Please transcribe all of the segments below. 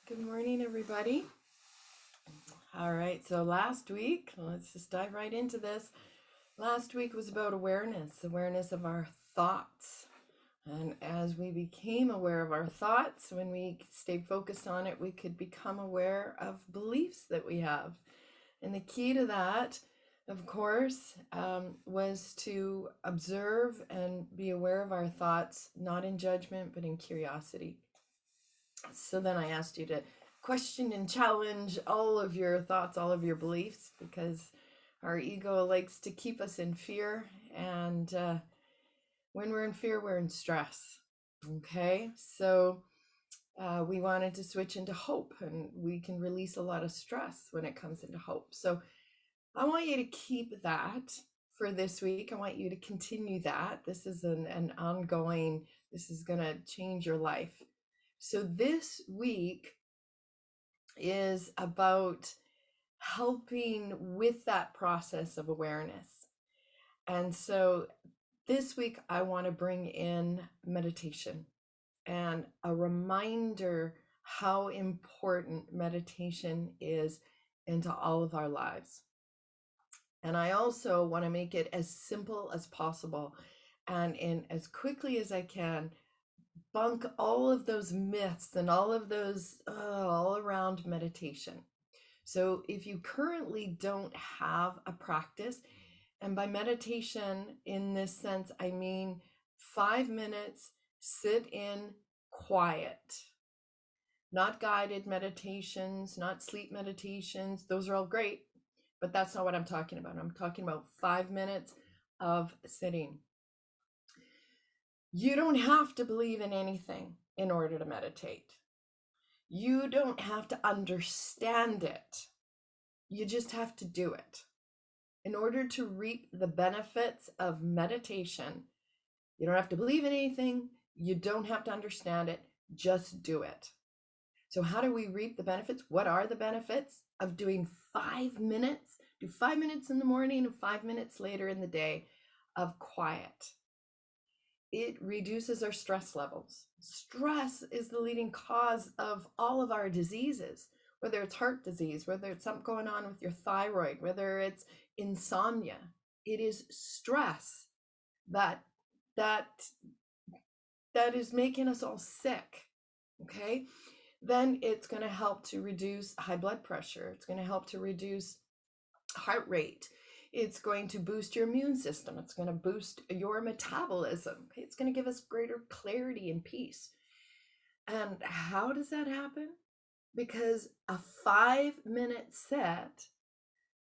Good morning, everybody. All right, so last week, let's just dive right into this. Last week was about awareness of our thoughts. And as we became aware of our thoughts, when we stayed focused on it, we could become aware of beliefs that we have. And the key to that, of course, was to observe and be aware of our thoughts, not in judgment, but in curiosity. So then I asked you to question and challenge all of your thoughts, all of your beliefs, because our ego likes to keep us in fear. And when we're in fear, we're in stress. Okay, so we wanted to switch into hope, and we can release a lot of stress when it comes into hope. So I want you to keep that for this week. I want you to continue that. This is an ongoing, this is going to change your life. So this week is about helping with that process of awareness. And so this week, I want to bring in meditation and a reminder how important meditation is into all of our lives. And I also want to make it as simple as possible and in as quickly as I can bunk all of those myths and all of those all around meditation. So if you currently don't have a practice, and by meditation in this sense, I mean 5 minutes, sit in quiet, not guided meditations, not sleep meditations. Those are all great, but that's not what I'm talking about. I'm talking about 5 minutes of sitting. You don't have to believe in anything in order to meditate. You don't have to understand it. You just have to do it. In order to reap the benefits of meditation, you don't have to believe in anything. You don't have to understand it. Just do it. So how do we reap the benefits? What are the benefits of doing 5 minutes? Do 5 minutes in the morning and 5 minutes later in the day of quiet. It reduces our stress levels. Stress is the leading cause of all of our diseases, whether it's heart disease, whether it's something going on with your thyroid, whether it's insomnia. It is stress that is making us all sick. Okay? Then it's going to help to reduce high blood pressure. It's going to help to reduce heart rate. It's going to boost your immune system. It's going to boost your metabolism. It's going to give us greater clarity and peace. And how does that happen? Because a 5-minute set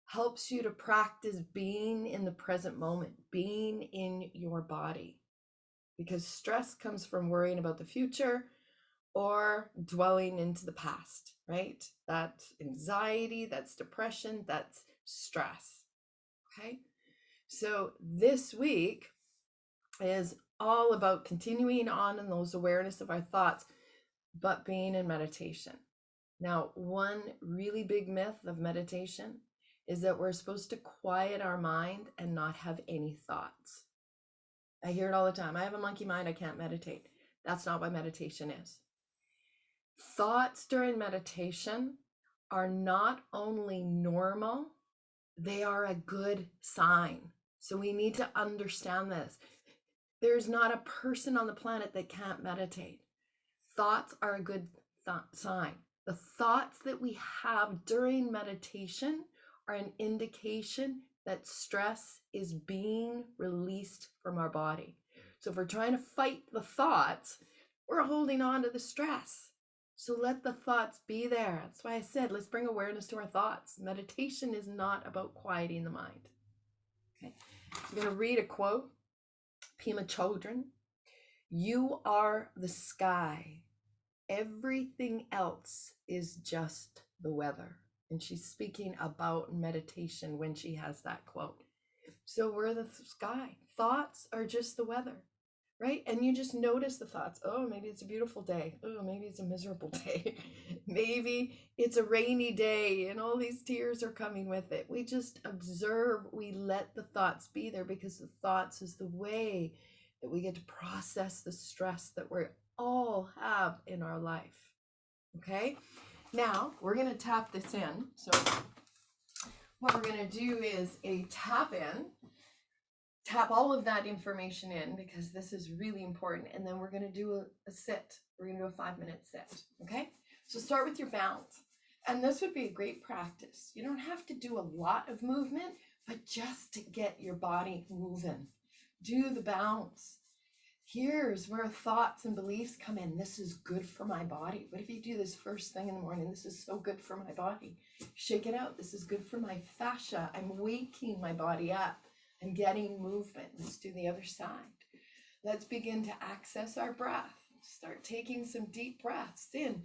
helps you to practice being in the present moment, being in your body. Because stress comes from worrying about the future or dwelling into the past, right? That's anxiety, that's depression, that's stress. Okay, so this week is all about continuing on in those awareness of our thoughts, but being in meditation. Now, one really big myth of meditation is that we're supposed to quiet our mind and not have any thoughts. I hear it all the time. I have a monkey mind, I can't meditate. That's not what meditation is. Thoughts during meditation are not only normal, they are a good sign. So we need to understand this. There's not a person on the planet that can't meditate. Thoughts are a good sign. The thoughts that we have during meditation are an indication that stress is being released from our body. So if we're trying to fight the thoughts, we're holding on to the stress. So let the thoughts be there. That's why I said, let's bring awareness to our thoughts. Meditation is not about quieting the mind. Okay. I'm going to read a quote. Pema Chodron. You are the sky. Everything else is just the weather. And she's speaking about meditation when she has that quote. So we're the sky. Thoughts are just the weather, right? And you just notice the thoughts. Oh, maybe it's a beautiful day. Oh, maybe it's a miserable day. Maybe it's a rainy day and all these tears are coming with it. We just observe. We let the thoughts be there because the thoughts is the way that we get to process the stress that we all have in our life. Okay, now we're going to tap this in. So what we're going to do is a tap in, tap all of that information in, because this is really important. And then we're going to do a sit. We're going to do a 5-minute sit. Okay, so start with your bounce. And this would be a great practice. You don't have to do a lot of movement, but just to get your body moving. Do the bounce. Here's where thoughts and beliefs come in. This is good for my body. What if you do this first thing in the morning? This is so good for my body. Shake it out. This is good for my fascia. I'm waking my body up. I'm getting movement. Let's do the other side. Let's begin to access our breath. Start taking some deep breaths in.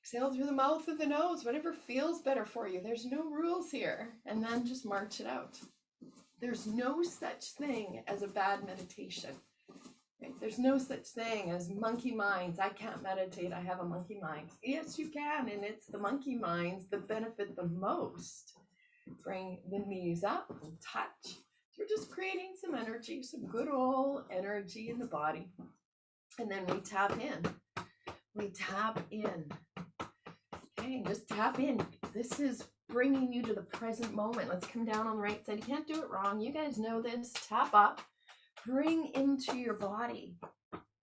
Exhale through the mouth or the nose, whatever feels better for you. There's no rules here. And then just march it out. There's no such thing as a bad meditation. Right? There's no such thing as monkey minds. I can't meditate. I have a monkey mind. Yes, you can. And it's the monkey minds that benefit the most. Bring the knees up and touch. So we're just creating some energy, some good old energy in the body. And then we tap in. We tap in. Okay, just tap in. This is bringing you to the present moment. Let's come down on the right side. You can't do it wrong. You guys know this. Tap up. Bring into your body,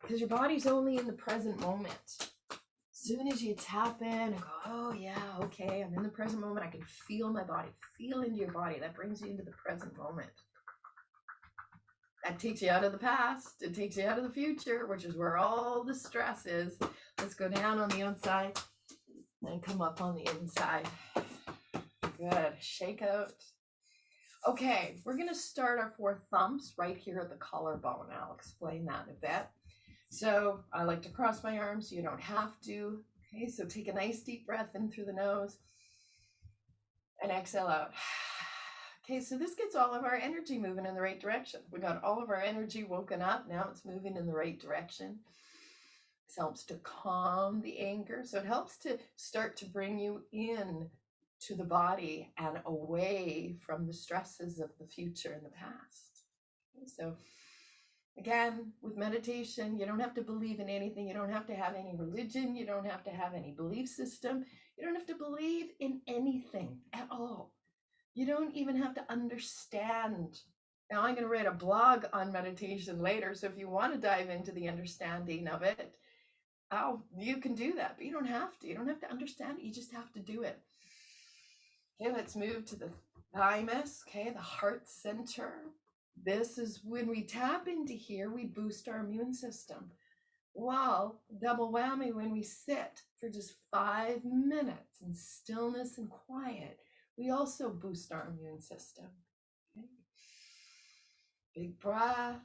because your body's only in the present moment. As soon as you tap in and go, oh yeah, okay, I'm in the present moment. I can feel my body. Feel into your body. That brings you into the present moment. That takes you out of the past. It takes you out of the future, which is where all the stress is. Let's go down on the outside and come up on the inside. Good. Shake out. Okay, we're going to start our 4 thumps right here at the collarbone. I'll explain that in a bit. So I like to cross my arms. You don't have to. Okay, so take a nice deep breath in through the nose and exhale out. Okay, so this gets all of our energy moving in the right direction. We got all of our energy woken up. Now it's moving in the right direction. This helps to calm the anger. So it helps to start to bring you in to the body and away from the stresses of the future and the past. Okay, so again, with meditation, you don't have to believe in anything. You don't have to have any religion. You don't have to have any belief system. You don't have to believe in anything at all. You don't even have to understand. Now, I'm going to write a blog on meditation later. So if you want to dive into the understanding of it, you can do that, but you don't have to. You don't have to understand it. You just have to do it. Okay, let's move to the thymus, okay, the heart center. This is when we tap into here, we boost our immune system. Well, double whammy when we sit for just 5 minutes in stillness and quiet, we also boost our immune system. Okay. Big breath.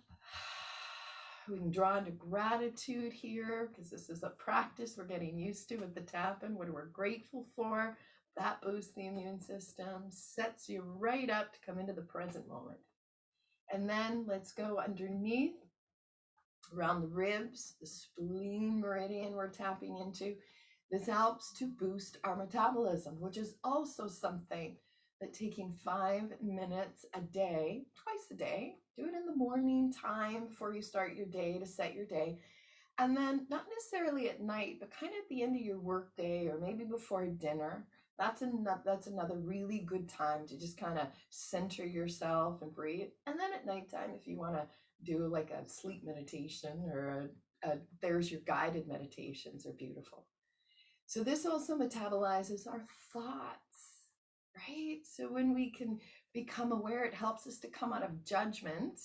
We can draw into gratitude here because this is a practice we're getting used to with the tapping, what we're grateful for. That boosts the immune system, sets you right up to come into the present moment. And then let's go underneath, around the ribs, the spleen meridian we're tapping into. This helps to boost our metabolism, which is also something that taking 5 minutes a day, twice a day, do it in the morning time before you start your day to set your day. And then not necessarily at night, but kind of at the end of your work day or maybe before dinner. That's another really good time to just kind of center yourself and breathe. And then at nighttime, if you want to do like a sleep meditation or there's your guided meditations are beautiful. So this also metabolizes our thoughts, right? So when we can become aware, it helps us to come out of judgment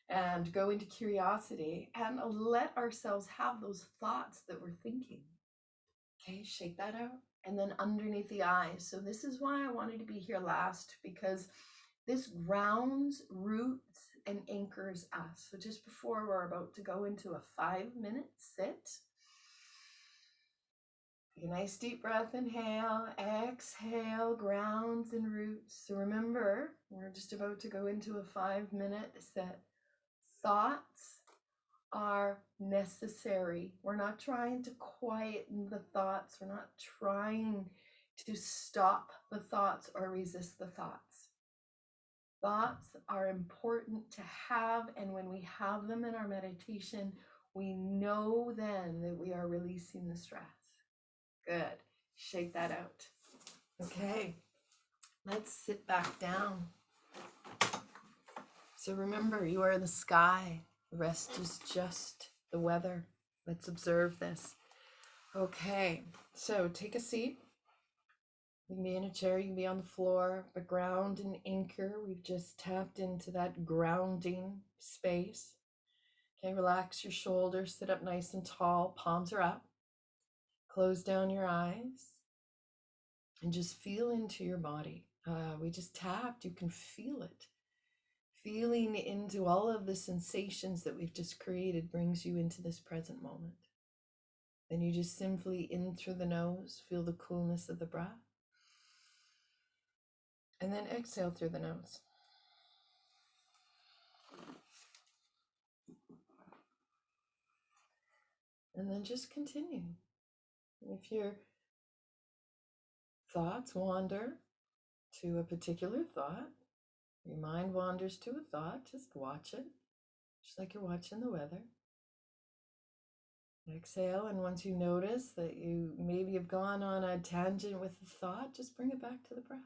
and go into curiosity and let ourselves have those thoughts that we're thinking. Okay, shake that out. And then underneath the eyes. So this is why I wanted to be here last, because this grounds, roots, and anchors us. So just before we're about to go into a 5-minute sit, take a nice deep breath, inhale, exhale, grounds and roots. So remember, we're just about to go into a 5-minute sit. Thoughts are necessary. We're not trying to quieten the thoughts. We're not trying to stop the thoughts or resist the thoughts. Thoughts are important to have, and when we have them in our meditation, we know then that we are releasing the stress. Good. Shake that out. Okay. Let's sit back down. So remember, you are the sky. The rest is just the weather. Let's observe this. Okay. So take a seat. You can be in a chair, you can be on the floor, but ground and anchor. We've just tapped into that grounding space. Okay, relax your shoulders, sit up nice and tall, palms are up. Close down your eyes and just feel into your body. We just tapped, you can feel it. Feeling into all of the sensations that we've just created brings you into this present moment. Then you just simply in through the nose, feel the coolness of the breath. And then exhale through the nose. And then just continue. If your thoughts wander to a particular thought, your mind wanders to a thought, just watch it, just like you're watching the weather. Exhale, and once you notice that you maybe have gone on a tangent with the thought, just bring it back to the breath.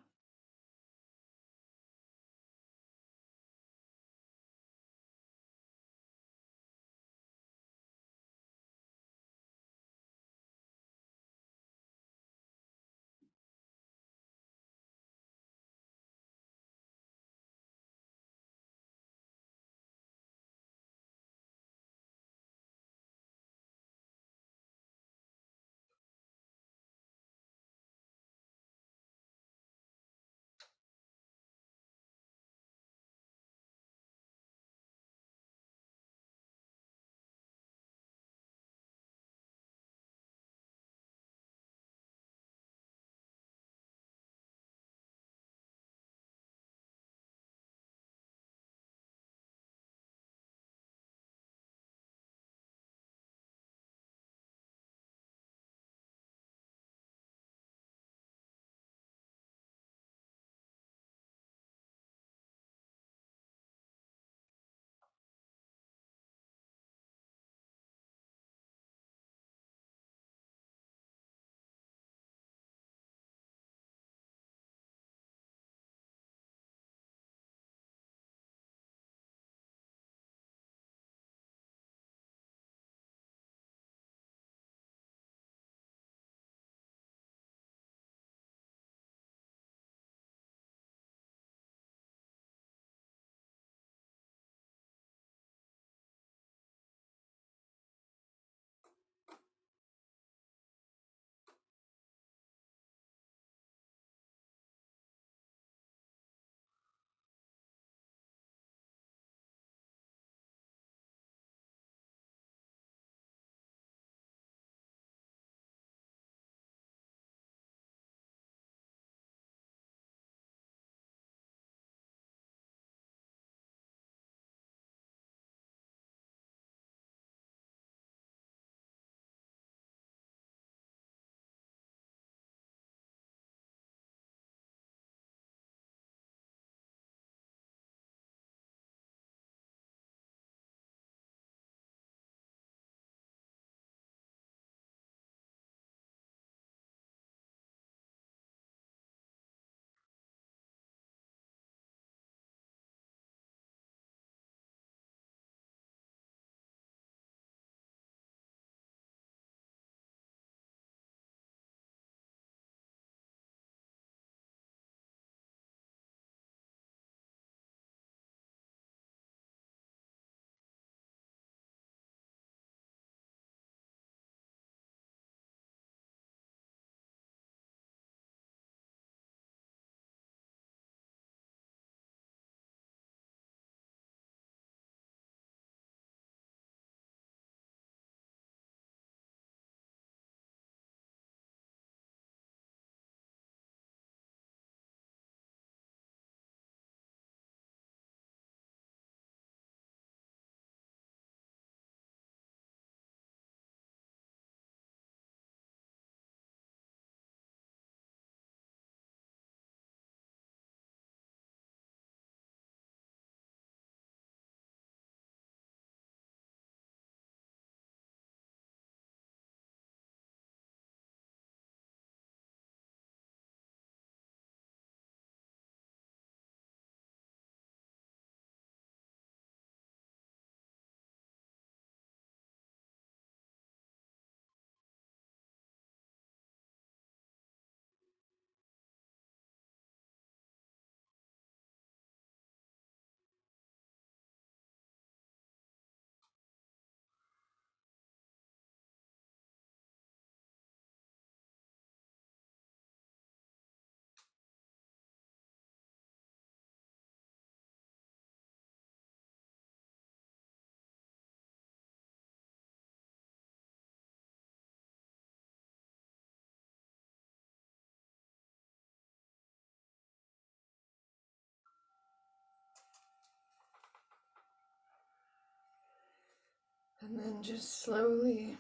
And then just slowly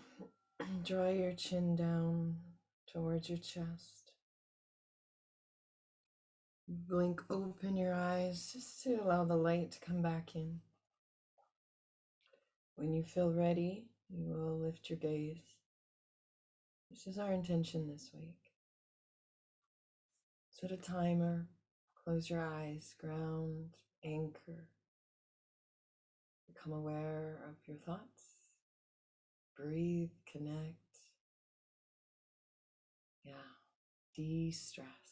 draw your chin down towards your chest. Blink open your eyes just to allow the light to come back in. When you feel ready, you will lift your gaze. This is our intention this week. Set a timer, close your eyes, ground, anchor. Become aware of your thoughts. Breathe, connect. Yeah, de-stress.